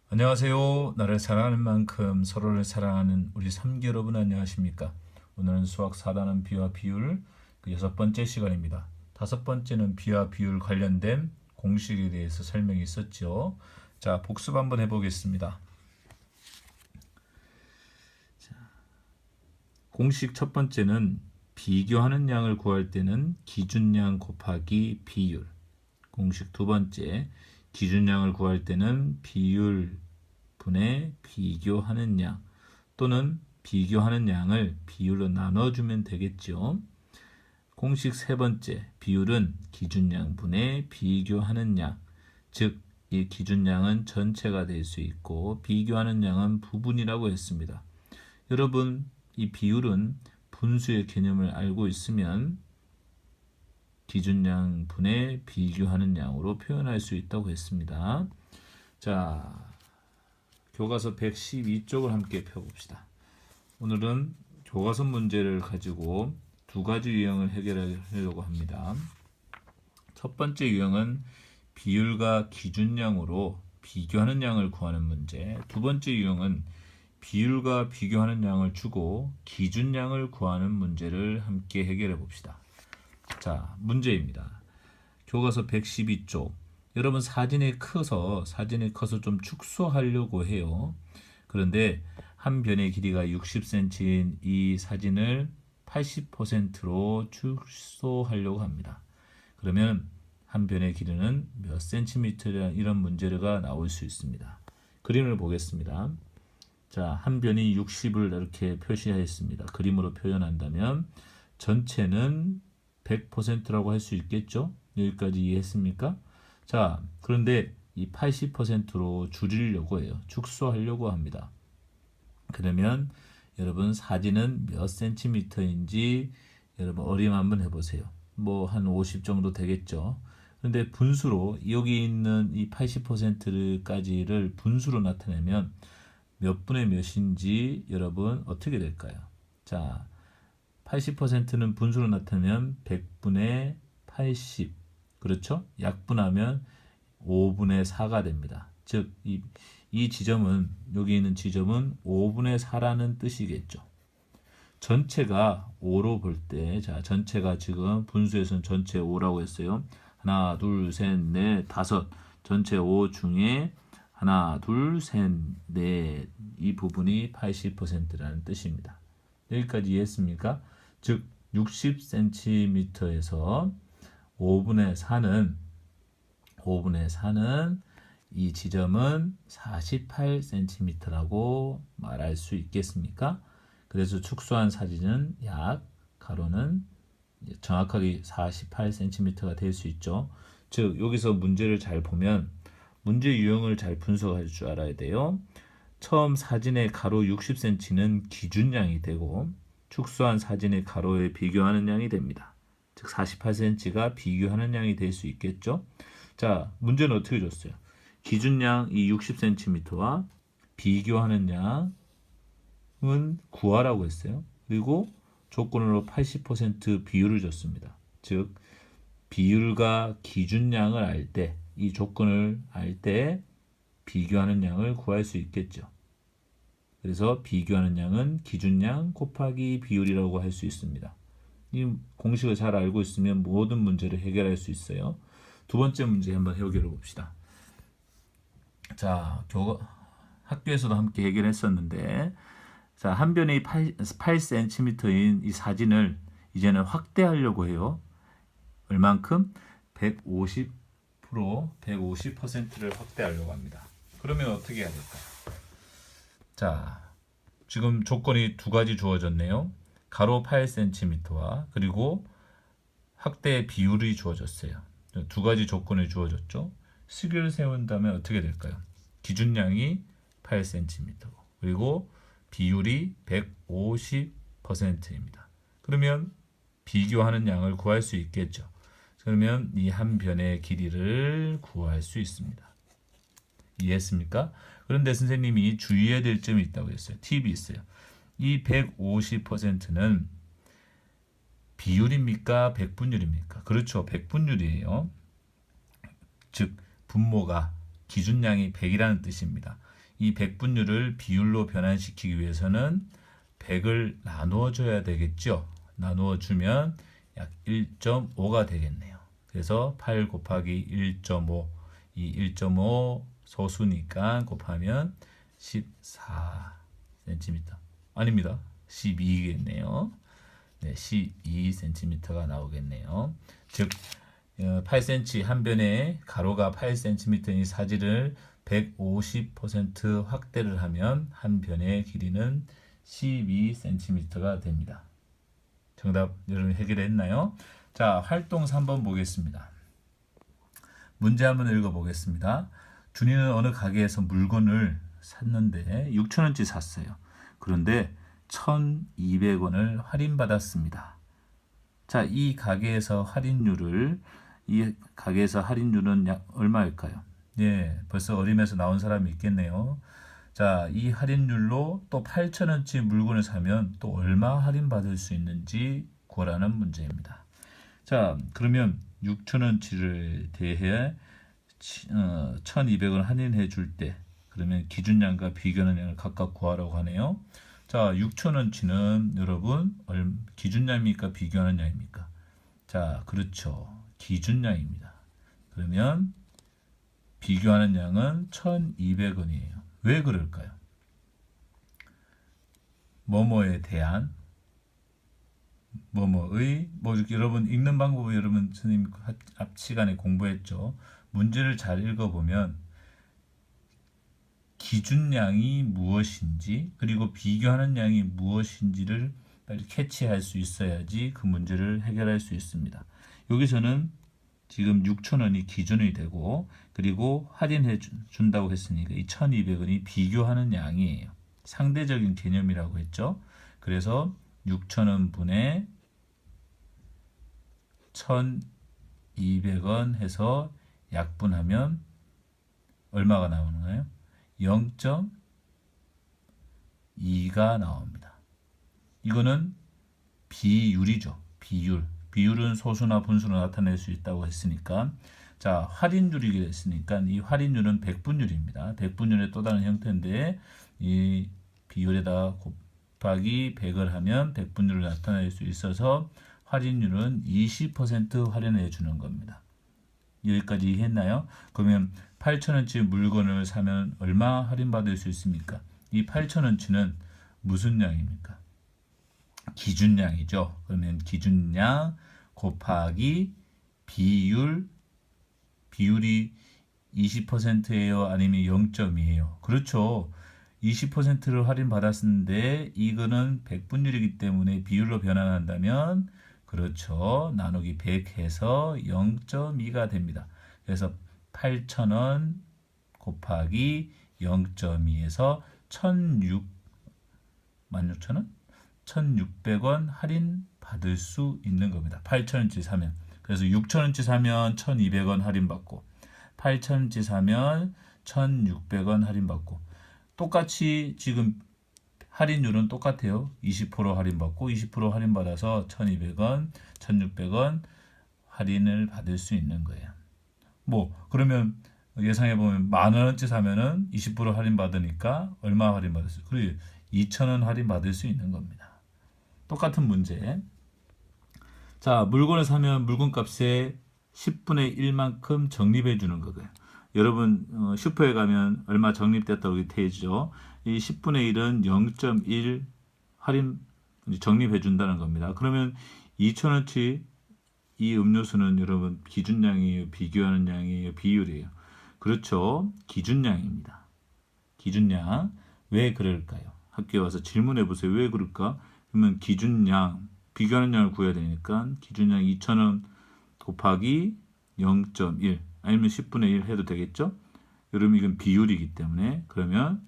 안녕하세요. 나를 사랑하는 만큼 서로를 사랑하는 우리 삼기 여러분 안녕하십니까? 오늘은 수학 4단원 비와 비율 그 6번째 시간입니다. 5번째는 비와 비율 관련된 공식에 대해서 설명이 있었죠. 자, 복습 한번 해보겠습니다. 공식 첫 번째는 비교하는 양을 구할 때는 기준량 곱하기 비율. 공식 두 번째, 기준량을 구할 때는 비율 분의 비교하는 양 또는 비교하는 양을 비율로 나눠주면 되겠죠. 공식 세 번째, 비율은 기준량 분의 비교하는 양, 즉 이 기준량은 전체가 될 수 있고 비교하는 양은 부분이라고 했습니다. 여러분, 이 비율은 분수의 개념을 알고 있으면 기준량 분의 비교하는 양으로 표현할 수 있다고 했습니다. 자, 교과서 112쪽을 함께 펴봅시다. 오늘은 교과서 문제를 가지고 두 가지 유형을 해결하려고 합니다. 첫 번째 유형은 비율과 기준량으로 비교하는 양을 구하는 문제. 두 번째 유형은 비율과 비교하는 양을 주고 기준량을 구하는 문제를 함께 해결해 봅시다. 자, 문제입니다. 교과서 112쪽. 여러분 사진이 커서 좀 축소하려고 해요. 그런데 한 변의 길이가 60cm인 이 사진을 80%로 축소하려고 합니다. 그러면 한 변의 길이는 몇 cm이라는 이런 문제가 나올 수 있습니다. 그림을 보겠습니다. 자, 한 변이 60을 이렇게 표시했습니다. 그림으로 표현한다면 전체는 100%라고 할 수 있겠죠? 여기까지 이해했습니까? 자, 그런데 이 80%로 줄이려고 해요. 축소하려고 합니다. 그러면 여러분 사진은 몇 센티미터인지 여러분 어림 한번 해보세요. 뭐 한 50 정도 되겠죠. 그런데 분수로 여기 있는 이 80%까지를 분수로 나타내면 몇 분의 몇인지 여러분 어떻게 될까요? 자, 80%는 분수로 나타내면 100분의 80. 그렇죠? 약분하면 5분의 4가 됩니다. 즉, 이 지점은, 여기 있는 지점은 5분의 4라는 뜻이겠죠. 전체가 5로 볼 때, 자, 전체가 지금 분수에서는 전체 5라고 했어요. 하나, 둘, 셋, 넷, 다섯. 전체 5 중에 하나, 둘, 셋, 넷. 이 부분이 80%라는 뜻입니다. 여기까지 이해했습니까? 즉 60cm에서 5분의 4는 이 지점은 48cm라고 말할 수 있겠습니까? 그래서 축소한 사진은 약 가로는 정확하게 48cm가 될 수 있죠. 즉 여기서 문제를 잘 보면 문제 유형을 잘 분석할 줄 알아야 돼요. 처음 사진의 가로 60cm는 기준량이 되고 축소한 사진의 가로에 비교하는 양이 됩니다. 즉 48cm가 비교하는 양이 될 수 있겠죠. 자, 문제는 어떻게 줬어요? 기준량 이 60cm와 비교하는 양은 구하라고 했어요. 그리고 조건으로 80% 비율을 줬습니다. 즉 비율과 기준량을 알 때, 이 조건을 알 때 비교하는 양을 구할 수 있겠죠. 그래서 비교하는 양은 기준량 곱하기 비율이라고 할 수 있습니다. 이 공식을 잘 알고 있으면 모든 문제를 해결할 수 있어요. 두 번째 문제 한번 해결해 봅시다. 자, 학교에서도 함께 해결했었는데, 자, 한 변이 8cm인 이 사진을 이제는 확대하려고 해요. 얼만큼? 150%를 확대하려고 합니다. 그러면 어떻게 해야 될까요? 자, 지금 조건이 두 가지 주어졌네요. 가로 8cm와 그리고 확대 비율이 주어졌어요. 두 가지 조건이 주어졌죠. 식을 세운다면 어떻게 될까요? 기준량이 8cm고 그리고 비율이 150%입니다. 그러면 비교하는 양을 구할 수 있겠죠. 그러면 이 한 변의 길이를 구할 수 있습니다. 이해했습니까? 그런데 선생님이 주의해야 될 점이 있다고 했어요. 팁이 있어요. 이 150%는 비율입니까? 백분율입니까? 그렇죠. 백분율이에요. 즉 분모가 기준량이 100이라는 뜻입니다. 이 백분율을 비율로 변환시키기 위해서는 100을 나누어 줘야 되겠죠. 나누어 주면 약 1.5가 되겠네요. 그래서 8 곱하기 1.5, 이 1.5 소수니까 곱하면 14cm. 아닙니다. 12겠네요. 네, 12cm가 나오겠네요. 즉 8cm 한 변에 가로가 8cm인 이 사지를 150% 확대를 하면 한 변의 길이는 12cm가 됩니다. 정답 여러분 해결했나요? 자, 활동 3번 보겠습니다. 문제 한번 읽어보겠습니다. 준이는 어느 가게에서 물건을 샀는데 6,000원치 샀어요. 그런데 1,200원을 할인받았습니다. 자, 이 가게에서 할인율은 약 얼마일까요? 예, 벌써 어림에서 나온 사람이 있겠네요. 자, 이 할인율로 또 8,000원치 물건을 사면 또 얼마 할인받을 수 있는지 구하라는 문제입니다. 자, 그러면 6,000원치를 대해 1,200원 할인해 줄 때 그러면 기준량과 비교하는 양을 각각 구하라고 하네요. 자, 6,000원치는 여러분 기준량입니까? 비교하는 양입니까? 자, 그렇죠. 기준량입니다. 그러면 비교하는 양은 1,200원이에요. 왜 그럴까요? 뭐뭐에 대한 뭐뭐의 이렇게 여러분 읽는 방법을 여러분 선생님 앞 시간에 공부했죠. 문제를 잘 읽어보면 기준량이 무엇인지 그리고 비교하는 양이 무엇인지를 빨리 캐치할 수 있어야지 그 문제를 해결할 수 있습니다. 여기서는 지금 6,000원이 기준이 되고 그리고 할인해 준다고 했으니까 이 1,200원이 비교하는 양이에요. 상대적인 개념이라고 했죠. 그래서 6,000원 분의 1,200원 해서 약분하면 얼마가 나오나요? 0.2가 나옵니다. 이거는 비율이죠. 비율은 소수나 분수로 나타낼 수 있다고 했으니까 자, 할인율이기도 했으니까 이 할인율은 백분율입니다. 백분율의 또 다른 형태인데 이 비율에다 곱하기 100을 하면 백분율을 나타낼 수 있어서 할인율은 20% 할인해 주는 겁니다. 여기까지 이해했나요? 그러면 8,000원치 물건을 사면 얼마 할인받을 수 있습니까? 이 8,000원치는 무슨 양입니까? 기준량이죠. 그러면 기준량 곱하기 비율이 20%예요? 아니면 0.2예요? 그렇죠. 20%를 할인받았는데 이거는 백분율이기 때문에 비율로 변환한다면 그렇죠. 나누기 100 해서 0.2가 됩니다. 그래서 8,000원 곱하기 0.2에서 16,000원? 1,600원 할인 받을 수 있는 겁니다. 8,000원치 사면. 그래서 6,000원치 사면 1,200원 할인받고 8,000원치 사면 1,600원 할인받고 똑같이 지금 할인율은 똑같아요. 20% 할인받고 20% 할인받아서 1,200원, 1,600원 할인을 받을 수 있는 거예요. 그러면 예상해보면 10,000원치 사면은 20% 할인받으니까 얼마 할인받을 수 있어요? 그리고 2,000원 할인받을 수 있는 겁니다. 똑같은 문제. 자, 물건을 사면 물건값의 10분의 1만큼 적립해 주는 거고요. 여러분 슈퍼에 가면 얼마 적립됐다고 이렇게 되죠. 이 10분의 1은 0.1 할인 적립해 준다는 겁니다. 그러면 2,000원치 이 음료수는 여러분 기준량이에요, 비교하는 양이에요, 비율이에요? 그렇죠. 기준량입니다. 기준량. 왜 그럴까요? 학교에 와서 질문해 보세요. 왜 그럴까? 그러면 기준량, 비교하는 양을 구해야 되니까 기준량 2,000원 곱하기 0.1 아니면 10분의 1 해도 되겠죠? 여러분 이건 비율이기 때문에 그러면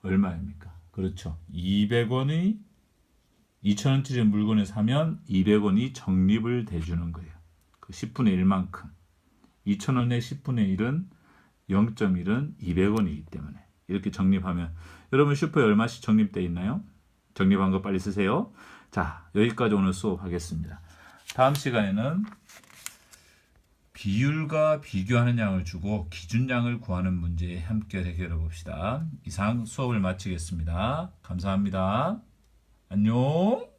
얼마입니까? 그렇죠. 200원이 2,000원짜리 물건을 사면 200원이 적립을 대주는 거예요. 그 10분의 1만큼. 2,000원의 10분의 1은 0.1은 200원이기 때문에 이렇게 적립하면 여러분 슈퍼에 얼마씩 적립되어 있나요? 적립한 거 빨리 쓰세요. 자, 여기까지 오늘 수업하겠습니다. 다음 시간에는 비율과 비교하는 양을 주고 기준량을 구하는 문제 함께 해결해 봅시다. 이상 수업을 마치겠습니다. 감사합니다. 안녕.